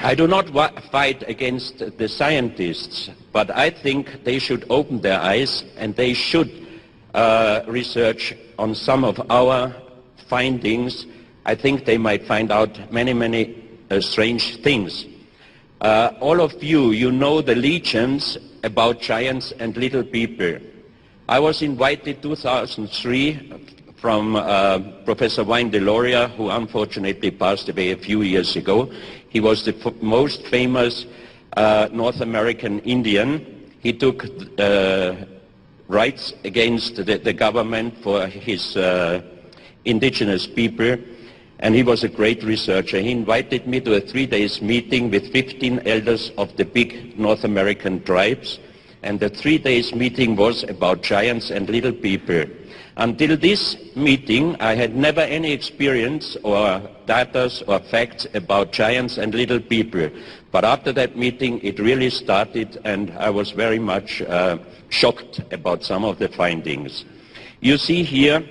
I do not fight against the scientists, but I think they should open their eyes and they should research on some of our findings. I think they might find out many strange things. All of you know the legends about giants and little people. I was invited 2003 from Professor Wayne Deloria, who unfortunately passed away a few years ago. He was the most famous North American Indian. He took rights against the government for his indigenous people, and he was a great researcher. He invited me to a 3-day meeting with 15 elders of the big North American tribes, and the 3-day meeting was about giants and little people. Until this meeting, I had never any experience or data or facts about giants and little people. But after that meeting, it really started, and I was very much shocked about some of the findings. You see here,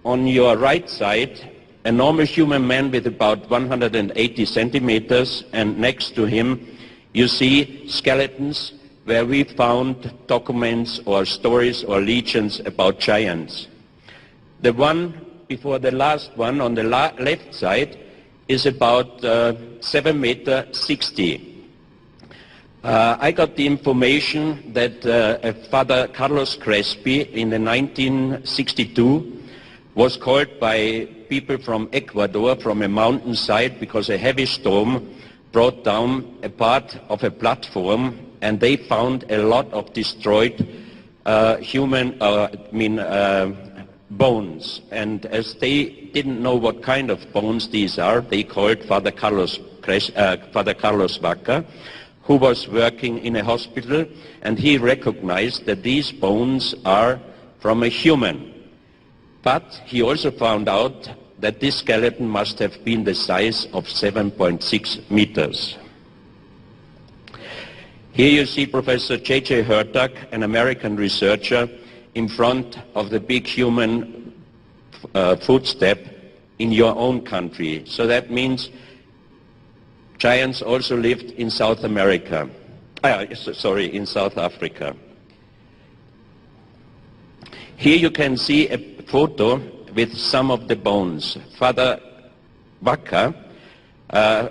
on your right side, a normal human man with about 180 centimeters, and next to him, you see skeletons where we found documents or stories or legends about giants. The one before the last one on the left side is about 7 meters 60. I got the information that Father Carlos Crespi in the 1962 was called by people from Ecuador from a mountainside because a heavy storm brought down a part of a platform, and they found a lot of destroyed bones. And as they didn't know what kind of bones these are, they called Father Carlos Vaca, who was working in a hospital, and he recognized that these bones are from a human. But he also found out that this skeleton must have been the size of 7.6 meters. Here you see Professor J.J. Hertag, an American researcher, in front of the big human footstep in your own country. So that means giants also lived in South America. In South Africa. Here you can see a photo with some of the bones. Father Vaca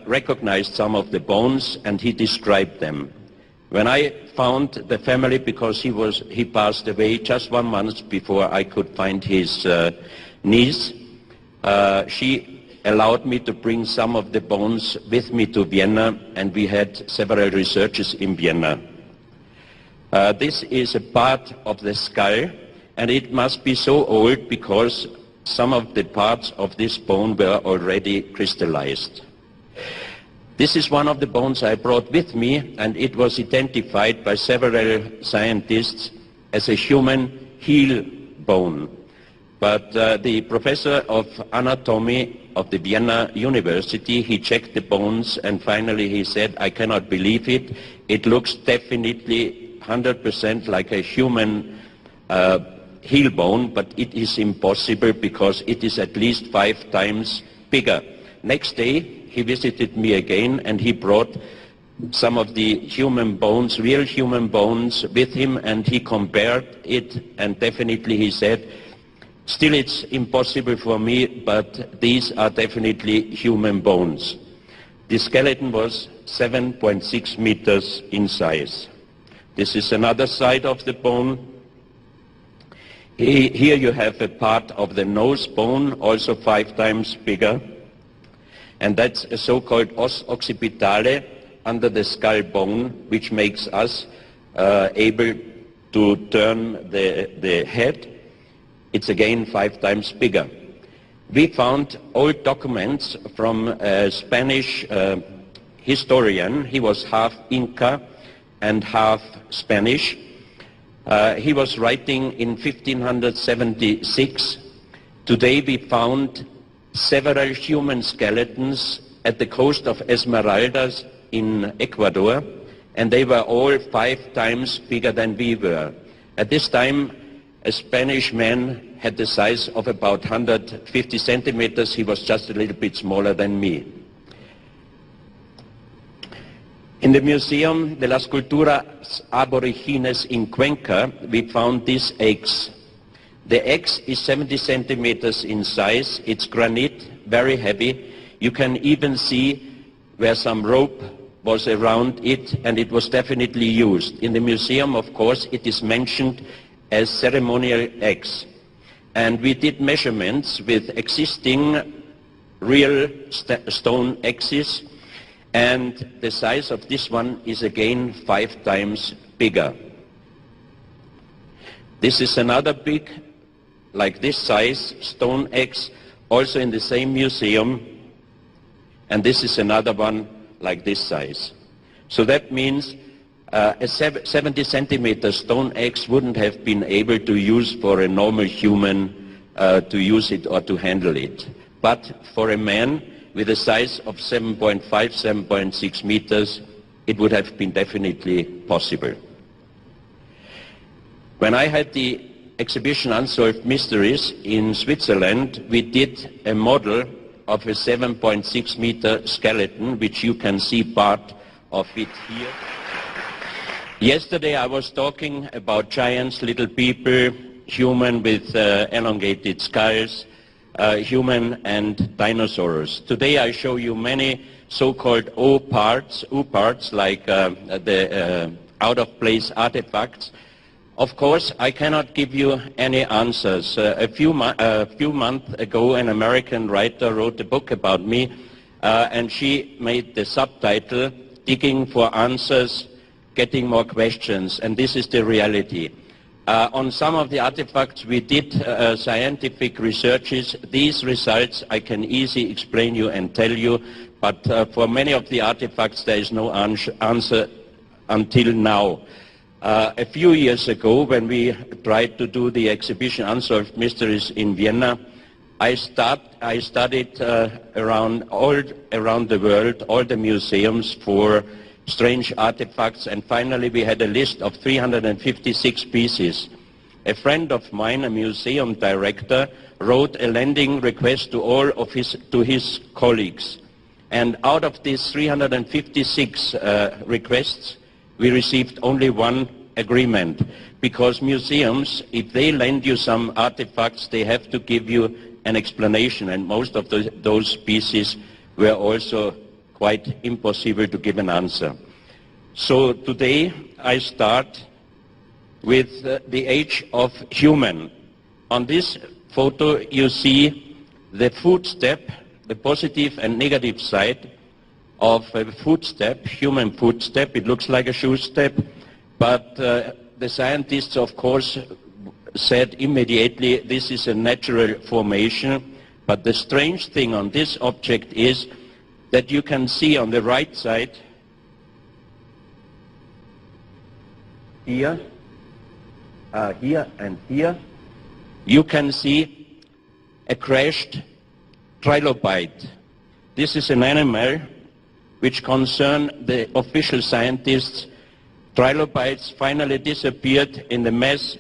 recognized some of the bones and he described them. When I found the family, because he passed away just 1 month before I could find his niece, she allowed me to bring some of the bones with me to Vienna, and we had several researches in Vienna. This is a part of the skull, and it must be so old because some of the parts of this bone were already crystallized. This is one of the bones I brought with me, and it was identified by several scientists as a human heel bone. But the professor of anatomy of the Vienna University, he checked the bones, and finally he said, I cannot believe it. It looks definitely 100% like a human heel bone, but it is impossible because it is at least 5 times bigger. Next day, he visited me again, and he brought some of the human bones, real human bones, with him, and he compared it, and definitely he said, still it's impossible for me, but these are definitely human bones. The skeleton was 7.6 meters in size. This is another side of the bone. Here you have a part of the nose bone, also 5 times bigger. And that's a so-called os occipitale under the skull bone, which makes us able to turn the head. It's again 5 times bigger. We found old documents from a Spanish historian. He was half Inca and half Spanish. He was writing in 1576. Today we found several human skeletons at the coast of Esmeraldas in Ecuador, and they were all 5 times bigger than we were. At this time, a Spanish man had the size of about 150 centimeters. He was just a little bit smaller than me. In the Museum de las Culturas Aborigines in Cuenca, we found these eggs. The egg is 70 centimeters in size. It's granite, very heavy. You can even see where some rope was around it, and it was definitely used. In the museum, of course, it is mentioned as ceremonial eggs. And we did measurements with existing real stone axes, and the size of this one is again 5 times bigger. This is another big, like this size, stone axe, also in the same museum, and this is another one like this size. So that means a 70 centimeter stone axe wouldn't have been able to use for a normal human to use it or to handle it. But for a man with a size of 7.5, 7.6 meters, it would have been definitely possible. When I had the exhibition Unsolved Mysteries in Switzerland, we did a model of a 7.6 meter skeleton, which you can see part of it here. Yesterday I was talking about giants, little people, human with elongated skulls, human and dinosaurs. Today I show you many so-called O parts like the out-of-place artifacts. Of course, I cannot give you any answers. A few months ago, an American writer wrote a book about me, and she made the subtitle, Digging for Answers, Getting More Questions, and this is the reality. On some of the artifacts we did scientific researches. These results I can easily explain you and tell you, but for many of the artifacts there is no answer until now. A few years ago, when we tried to do the exhibition Unsolved Mysteries in Vienna, I studied around the world, all the museums for strange artifacts, and finally we had a list of 356 pieces. A friend of mine, a museum director, wrote a lending request to his colleagues, and out of these 356 requests, we received only one agreement, because museums, if they lend you some artifacts, they have to give you an explanation, and most of those pieces were also quite impossible to give an answer. So today I start with the age of human. On this photo you see the footstep, the positive and negative side of a footstep, human footstep. It looks like a shoe step, but the scientists of course said immediately this is a natural formation. But the strange thing on this object is that you can see on the right side here, here and here, you can see a crashed trilobite. This is an animal which concern the official scientists. Trilobites finally disappeared in the mass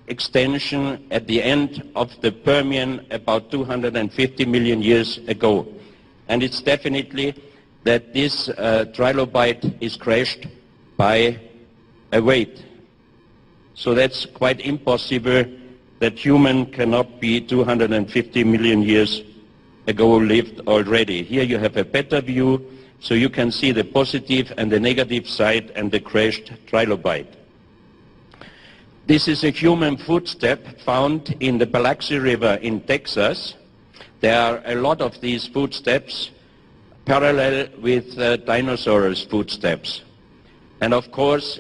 extinction at the end of the Permian about 250 million years ago. And it's definitely that this trilobite is crashed by a weight. So that's quite impossible that human cannot be 250 million years ago lived already. Here you have a better view, so you can see the positive and the negative side and the crashed trilobite. This is a human footstep found in the Biloxi River in Texas. There are a lot of these footsteps parallel with dinosaurs' footsteps. And of course,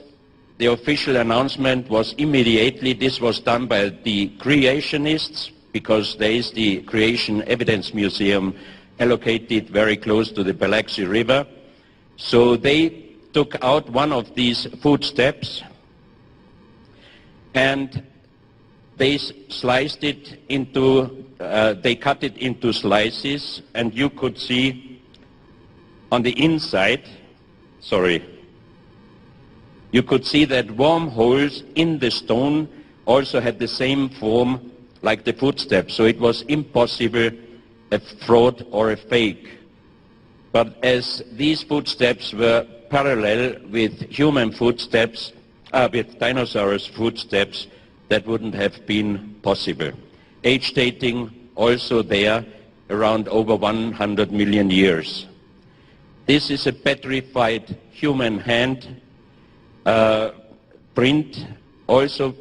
the official announcement was immediately, this was done by the creationists, because there is the Creation Evidence Museum allocated very close to the Biloxi River. So they took out one of these footsteps and they sliced it into, they cut it into slices, and you could see on the inside, you could see that wormholes in the stone also had the same form like the footsteps, so it was impossible a fraud or a fake. But as these footsteps were parallel with human footsteps, with dinosaurs' footsteps, that wouldn't have been possible. Age dating also there around over 100 million years. This is a petrified human hand print, also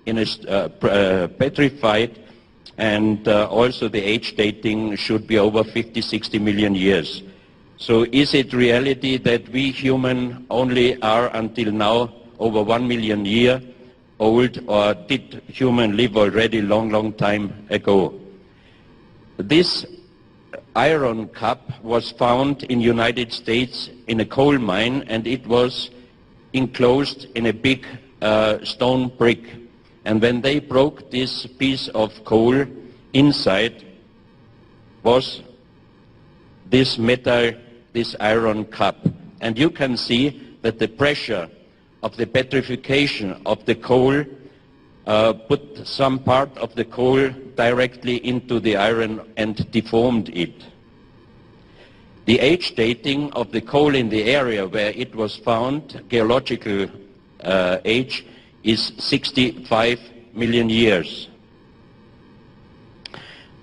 in a petrified, and also the age dating should be over 50-60 million years. So is it reality that we human only are until now over 1 million year old, or did human live already long time ago? This iron cup was found in United States in a coal mine, and it was enclosed in a big stone brick. And when they broke this piece of coal, inside was this metal, this iron cup. And you can see that the pressure of the petrification of the coal put some part of the coal directly into the iron and deformed it. The age dating of the coal in the area where it was found, geological age, is 65 million years.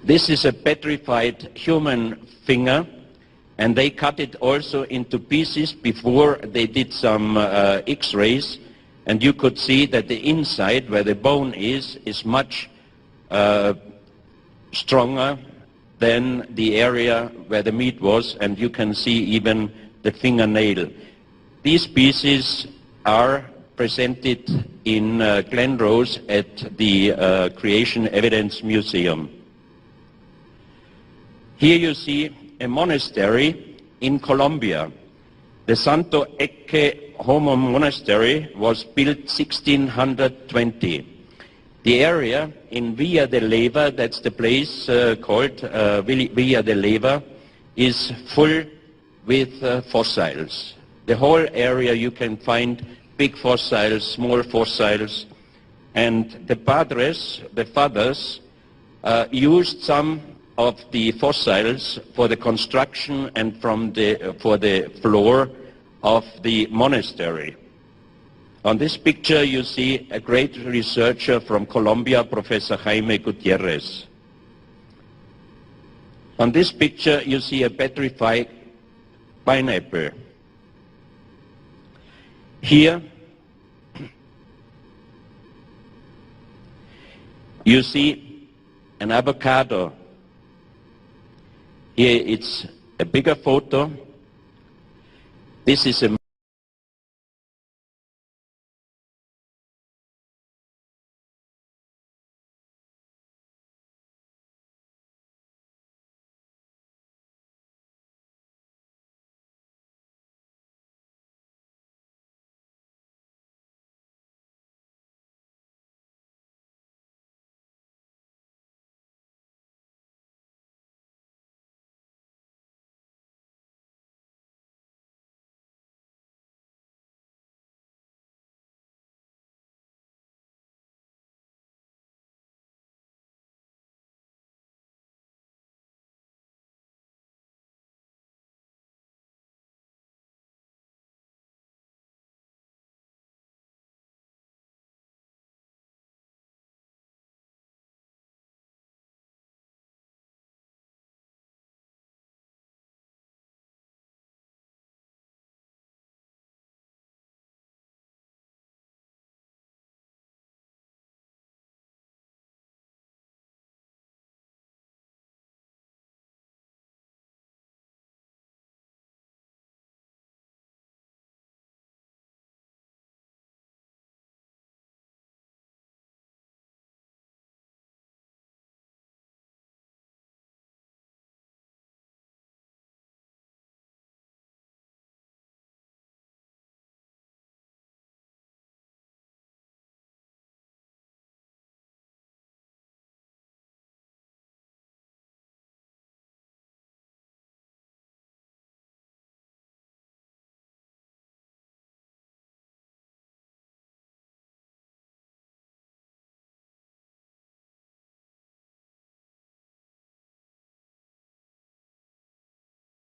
This is a petrified human finger, and they cut it also into pieces before they did some X-rays, and you could see that the inside, where the bone is much stronger than the area where the meat was, and you can see even the fingernail. These pieces are presented in Glen Rose at the Creation Evidence Museum. Here you see a monastery in Colombia. The Santo Ecce Homo Monastery was built 1620. The area in Villa de Leyva, that's the place called Villa de Leyva, is full with fossils. The whole area you can find big fossils, small fossils, and the padres, the fathers, used some of the fossils for the construction and for the floor of the monastery. On this picture you see a great researcher from Colombia, Professor Jaime Gutierrez. On this picture you see a petrified pineapple. Here you see an avocado. Here it's a bigger photo. This is a